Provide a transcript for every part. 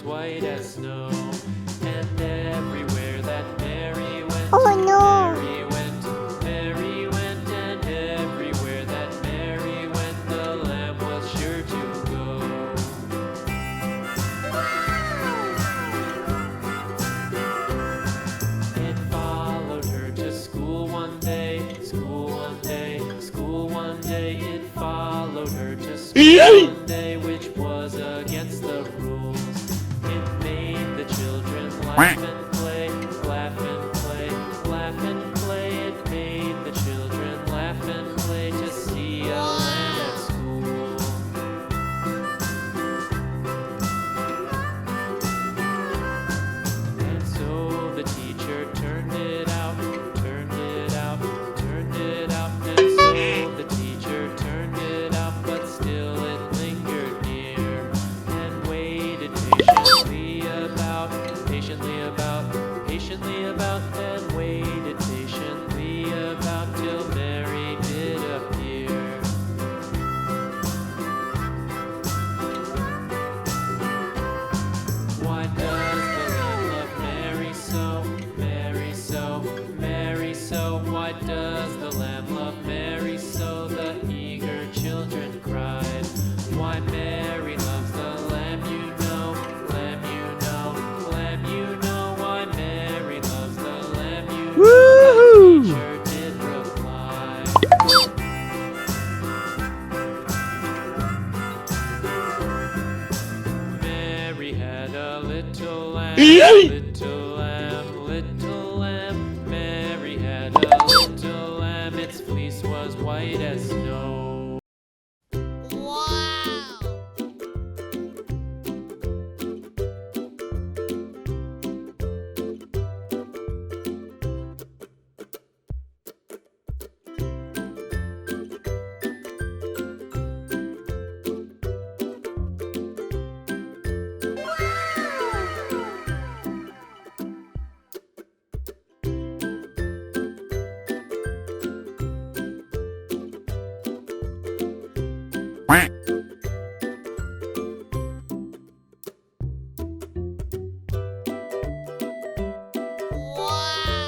white as snow. And everywhere that Mary went, Oh no! Mary went, Mary went, and everywhere that Mary went, the lamb was sure to go. It followed her to school one day, school one day, school one day. It followed her to school one day, which was against the rules. It made the children laugh and play, laugh and play, laugh and play. It made the children laugh and play to see a lamb at school. And so the teacher turned it out, turned it out, turned it out. And so the teacher turned it out, but still it lingered near and waited patiently about, patiently about, patiently about, and waited patiently about till Mary did appear. Why does the lamb love Mary so, Mary so, Mary so? Why does the lamb love Mary so? The eager children cried. Why Mary loves the lamb, you know, lamb, you know, lamb, you know. Why Mary loves the lamb, you know. Woohoo! The teacher did reply. Mary had a little lamb, little lamb, little lamb. Mary had a little lamb, its fleece was white as snow. Wow! Wow!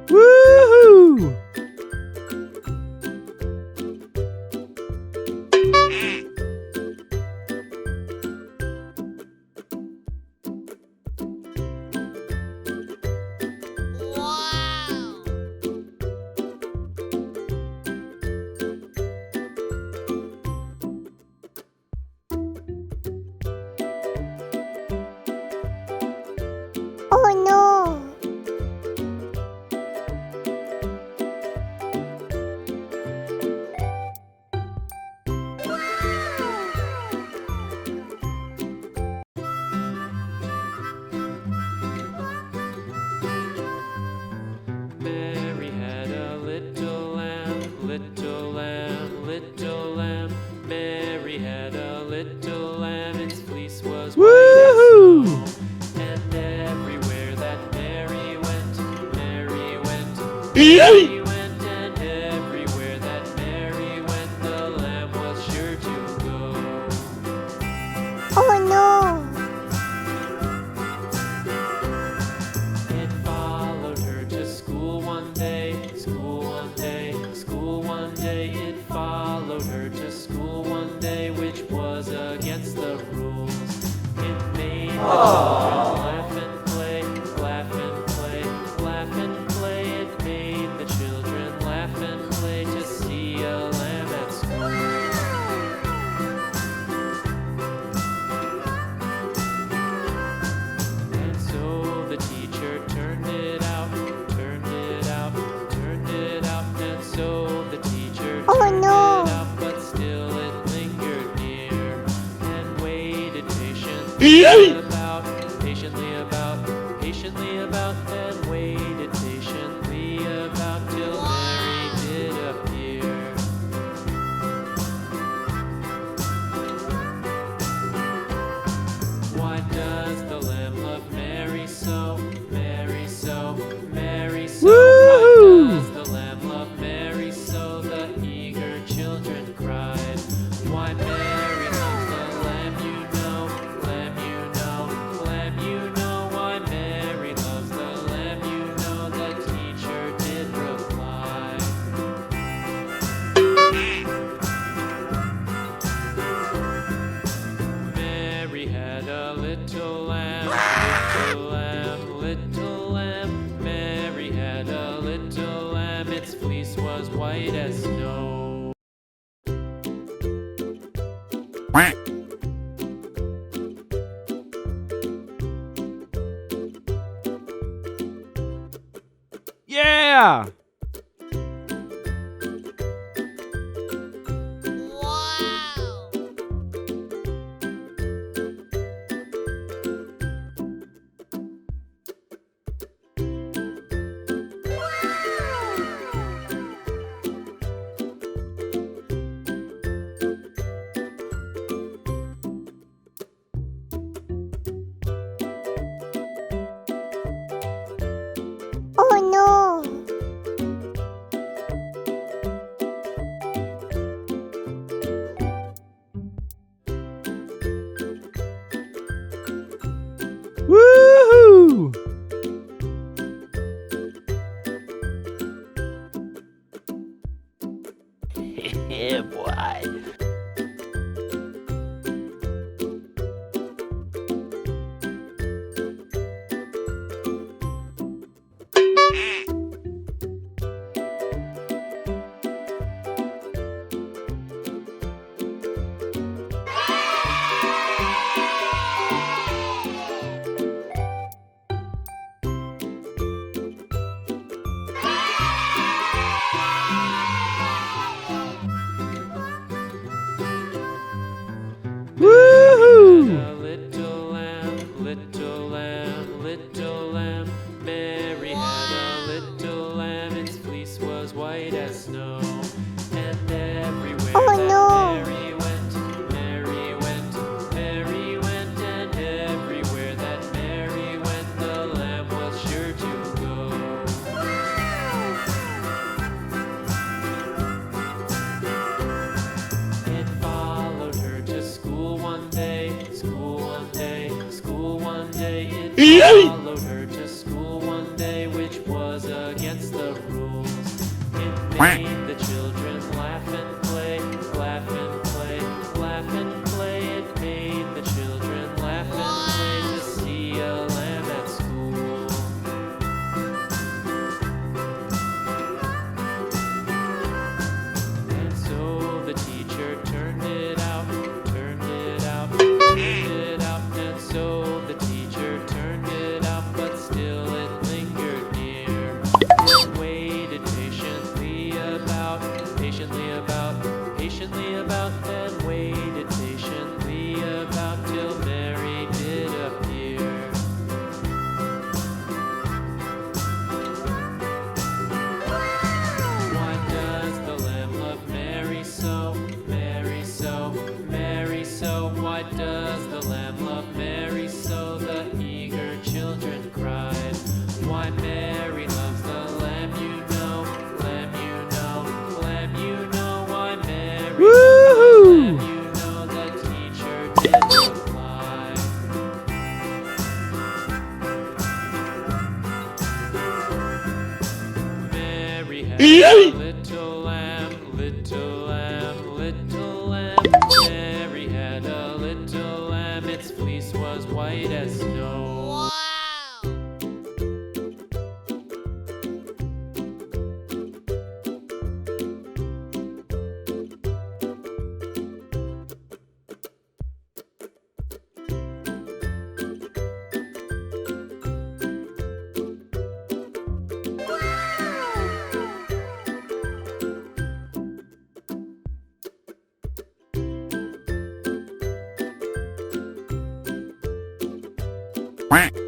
Woohoo! Wow! Oh no! Mary had a little lamb, little lamb, little lamb. Mary had a little lamb, its fleece was white Woohoo! as snow. And everywhere that Mary went, Mary went, Mary went, and everywhere that Mary went, the lamb was sure to go. Oh no! It followed her to school one day, school one day, school one day. It followed her to school one day, which was against the rules. It made the children laugh and play, laugh and play, laugh and play. It made the children laugh and play to see a lamb at school. And so the teacher turned it out, turned it out, turned it out. And so the teacher Oh turned no! it out, but still it lingered near and waited patiently about, patiently about, patiently about, and waited patiently about till Mary did appear. Why does the lamb love Mary so, Mary so, Mary so? Why Woohoo! does the lamb love Mary was white as snow. Yeah! Wow! Oh no! Woohoo! Yeah, boy. Woohoo! A little lamb, little lamb, little lamb. Mary had a little lamb, its fleece was white as snow. And everywhere Oh, that no. Mary went, Mary went, Mary went, and everywhere that Mary went, the lamb was sure to go. It followed her to school one day, school one day, school one day. It followed her to school one day, which was against the rules. It made the children laugh and play, laugh and play, laugh and play. It made the children laugh and play to see a lamb at school. And so the teacher turned it out, turned it out, turned it out. And so the teacher turned it out, but still it lingered near. It waited patiently about, patiently about, patiently about, and waited patiently about till Mary did appear. Why does the lamb love Mary so? Mary so, Mary so. Why does the lamb love Mary so? The eager children cried. Why Mary loves the lamb, you know, lamb, you know, lamb, you know. Why Mary Woohoo! loves the lamb, you know. The teacher did reply. Mary had a little lamb, little lamb, little lamb. Mary had a little lamb, its fleece was white as snow. Wow! Quack.